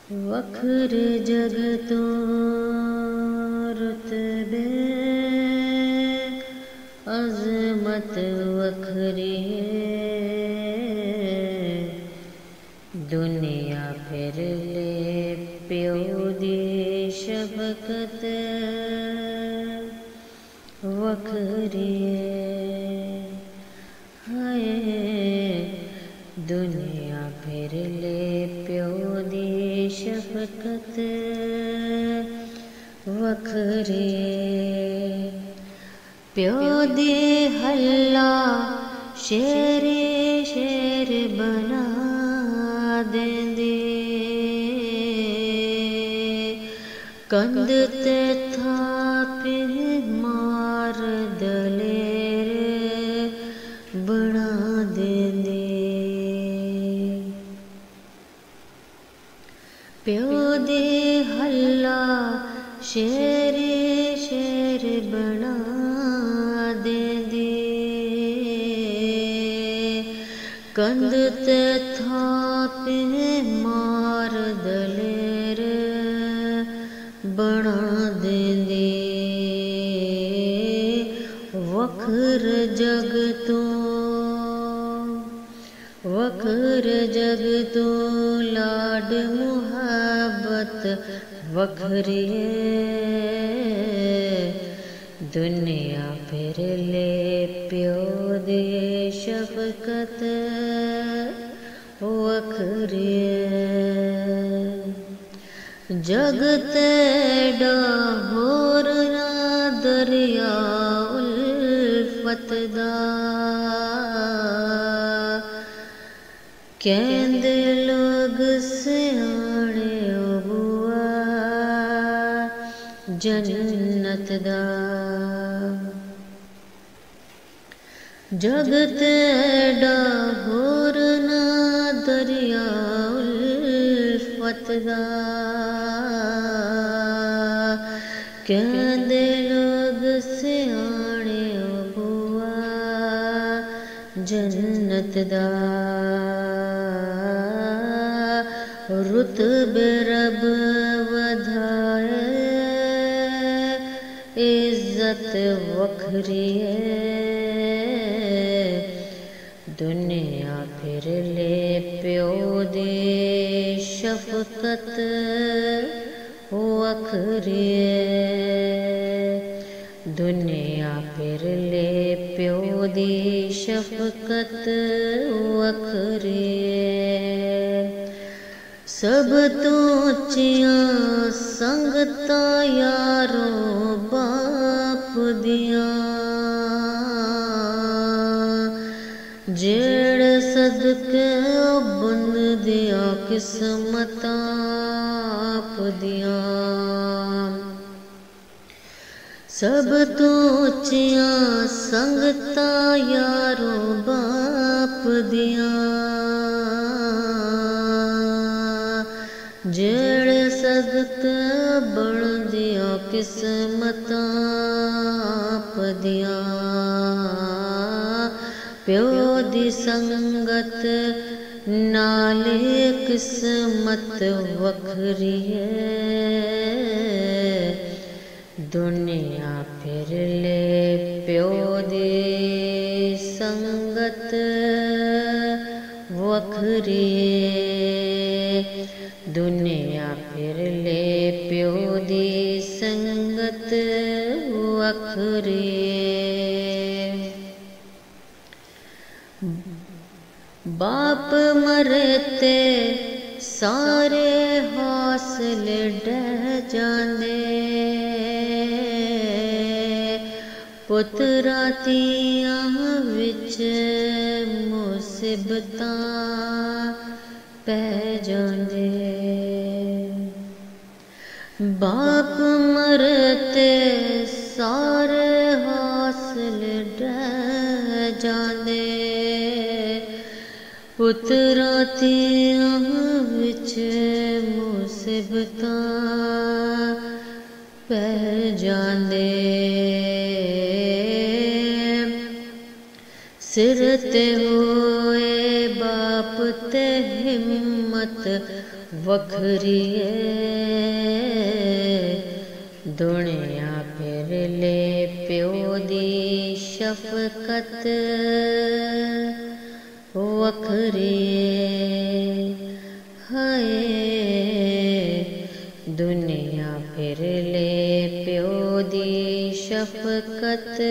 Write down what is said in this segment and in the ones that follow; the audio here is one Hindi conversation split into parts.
वखरे जग तो रुतबे अजमत वखरी दुनिया फिर ले प्यो दी शफकत वखरी हाय दुनिया फिर ले प्यो दी शफकत वखरी प्यो दी हल्ला शेरे शेर बना देंदे कंद ते थापे मार दलेर बना देंदे प्यो दे हल्ला शेरे शेर बना देंदे कंद ते थापे मार दलेर बना देंदे वखर जग तो लाड मुहब्बत वखरी दुनिया फिर ले प्यो दे शफकत वखरी जग तेड़ा होर ना दरिया उल्फत दा कहंदे लोग सियाणे बुआ जन्नत दा जग तेड़ा होर ना दरिया उल्फत दा कहंदे लोग सियाणे बुआ जन्नत दा रुतबे रब वधाए इज्जत वखरी दुनिया फिर ले प्यो दे शफकत वखरी दुनिया फिर ले प्यो दी शफकत वखरी सब तो चिया संगता यारों बाप दिया जेड़ सदके बन दिया किस्मत आप दिया सब तो चिया संगता यारों बाप दिया जेड़ सदके बन दिया किस्मत आप दिया प्यो दी संगत नाले किस्मत वखरी दुनिया फिर ले प्यो दी संगत वखरी दुनिया फिर ले प्यो दी संगत वखरी बाप मरते सारे हौसले डह जांदे पुत्रा तियां विच मुसीबतां पै जांदे बाप मरते सारे हौसले डह जांदे पुत्रा तियां विच मुसीबतां पै जांदे सिर ते होए बाप ते हिम्मत वखरी दुनिया फिर ले प्यो दी शफकत वखरी हाय दुनिया फिर ले प्यो दी शफकत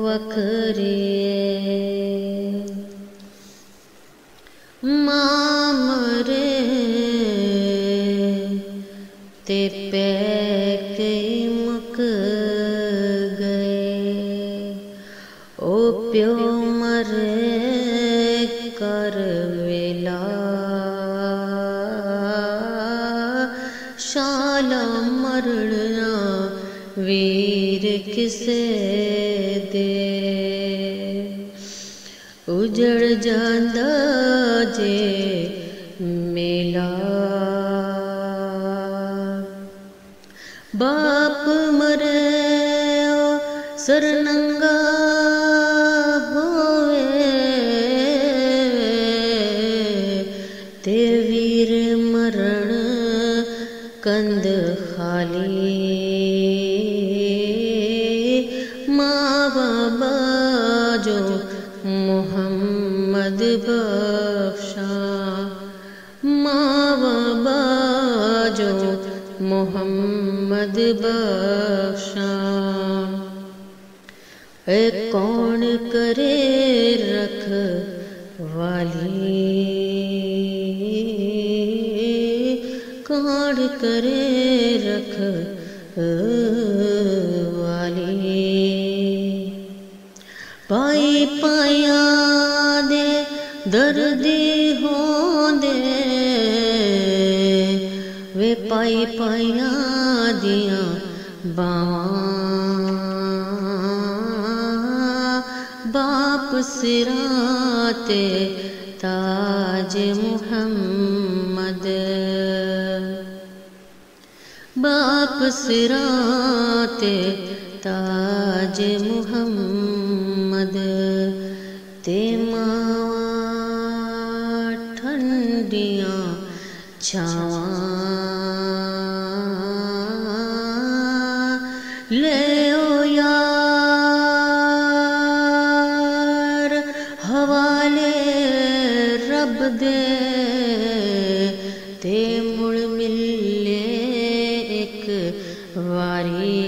वखरी मां मरे ते पै कई मुक गए ओ प्यो मरे कर वेला शाला मरना वीर किसे दे उजड़ जांदा जे मेला बाप मरे सरनंगा होवे ते वीर मरण कंद खाली माँ बाबा जो मोहम्मद बख्शा माँ बाबा जो मोहम्मद बख्शा कौन करे रख वाली कौन करे रख वाली पाई पाया दे दर्दी होंदे वे पाई पाया दिया बावां बाप सिराते ताज मुहम्मद बाप सिराते ताज मुहम्मद ते मावा ठंडियां छावां ले ओ यार हवाले रब दे ते मुड़ मिले एक वारी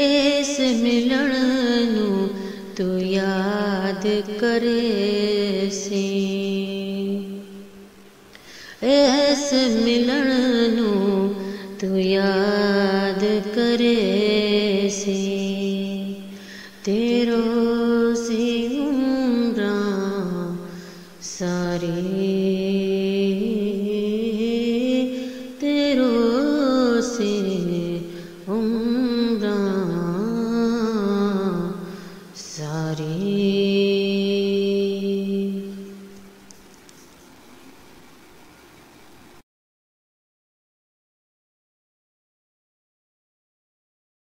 इस मिलन नू तू याद करे सी इस मिलन नू तू याद करे सी तेरो सी उम्रां सारी तेरो सी उम्रां सारी